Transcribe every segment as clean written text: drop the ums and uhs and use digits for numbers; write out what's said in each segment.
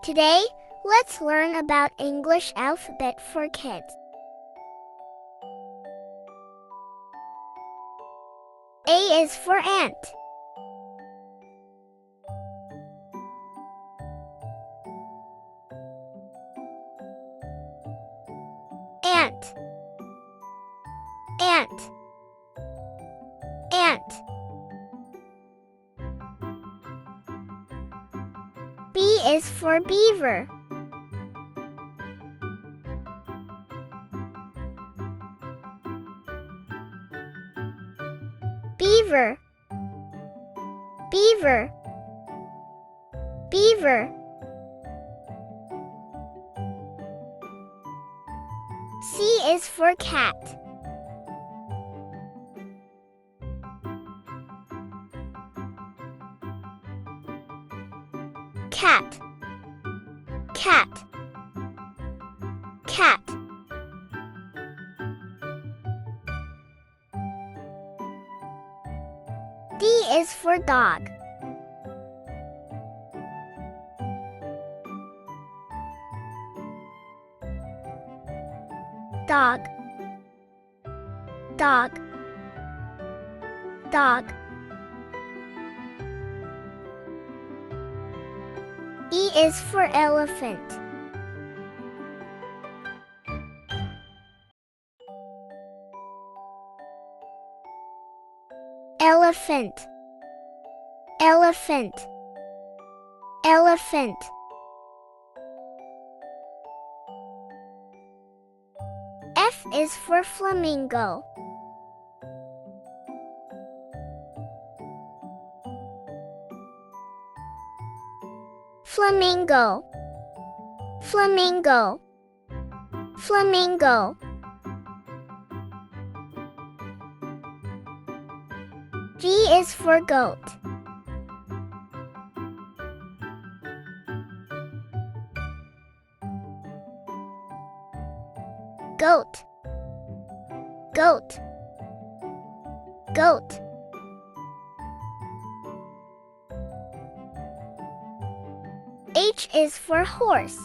Today, let's learn about English alphabet for kids. A is for ant. Ant. Ant. Ant. B is for beaver. Beaver. Beaver. Beaver. C is for cat. Cat. Cat. Cat. D is for dog. Dog. Dog. Dog. E is for elephant. Elephant. Elephant. Elephant. F is for flamingo. Flamingo. Flamingo. Flamingo. G is for goat. Goat. Goat. Goat. H is for horse.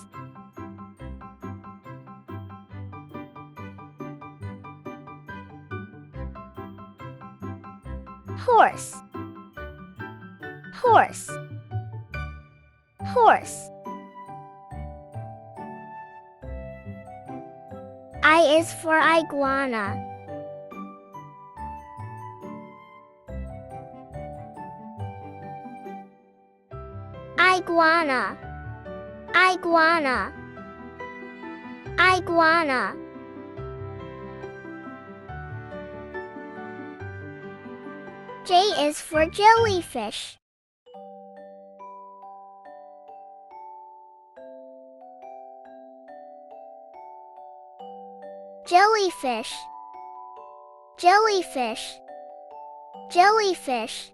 Horse. Horse. Horse. I is for iguana. Iguana. Iguana. Iguana. J is for jellyfish. Jellyfish. Jellyfish. Jellyfish.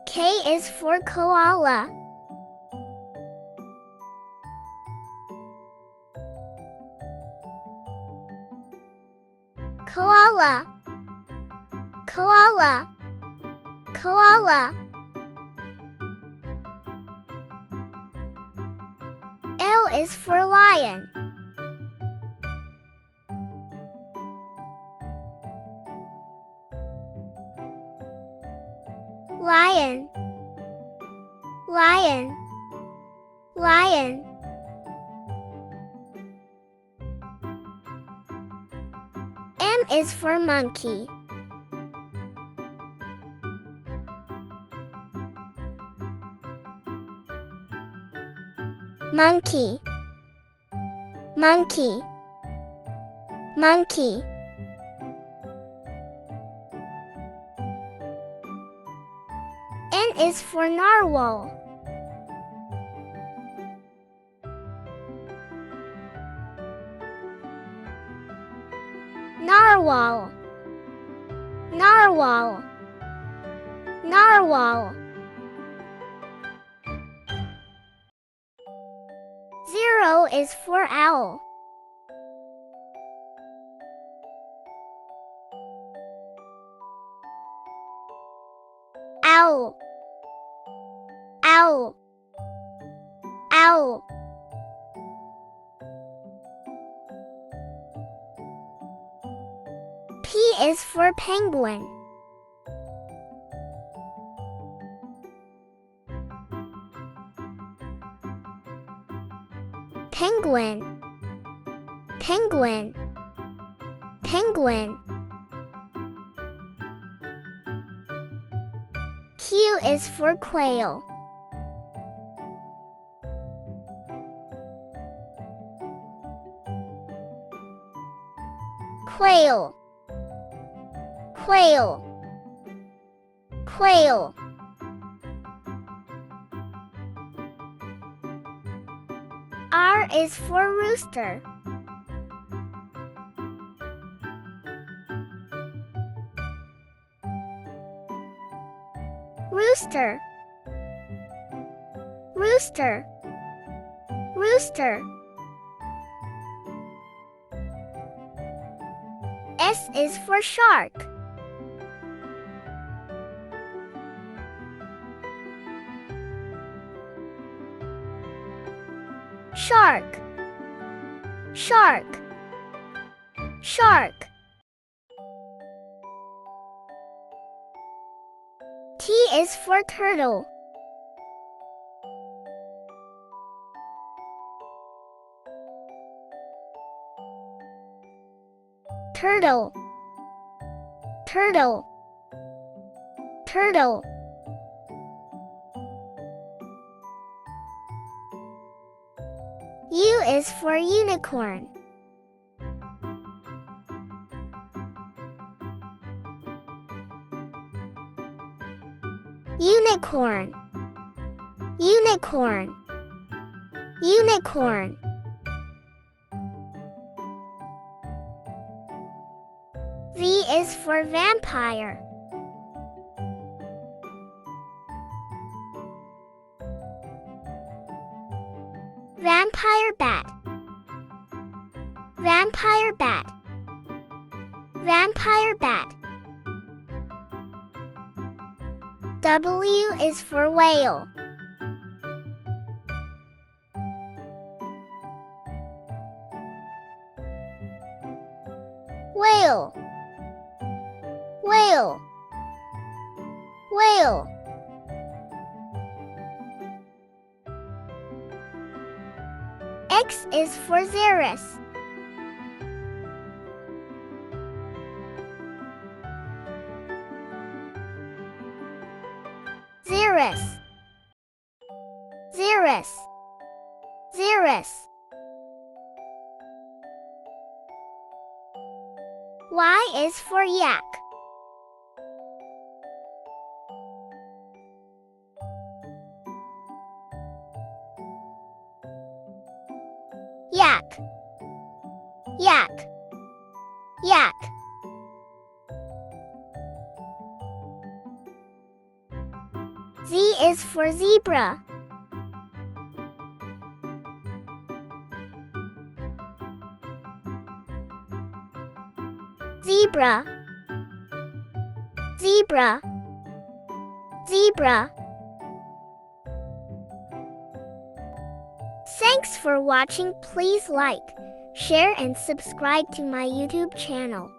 K is for koala. Koala. Koala. Koala. L is for lion. Lion. Lion. Lion. M is for monkey. Monkey. Monkey. Monkey. N is for narwhal. Narwhal. Narwhal. Narwhal. 0 is for owl. Owl. Owl. Owl. P is for penguin. Penguin. Penguin. Penguin. Q is for quail. Quail. Quail. Quail. R is for rooster. Rooster. Rooster. Rooster. S is for shark. Shark. Shark. Shark. T is for turtle. Turtle. Turtle. Turtle. U is for unicorn. Unicorn. Unicorn. Unicorn. V is for vampire. Vampire bat. Vampire bat. Vampire bat. W is for whale. Whale. Whale. Whale. X is for xeris. Xeris. Xeris. Xeris. Y is for yak. Yak. Yak. Yak. Z is for zebra. Zebra. Zebra. Zebra. Thanks for watching. Please like, share and subscribe to my YouTube channel.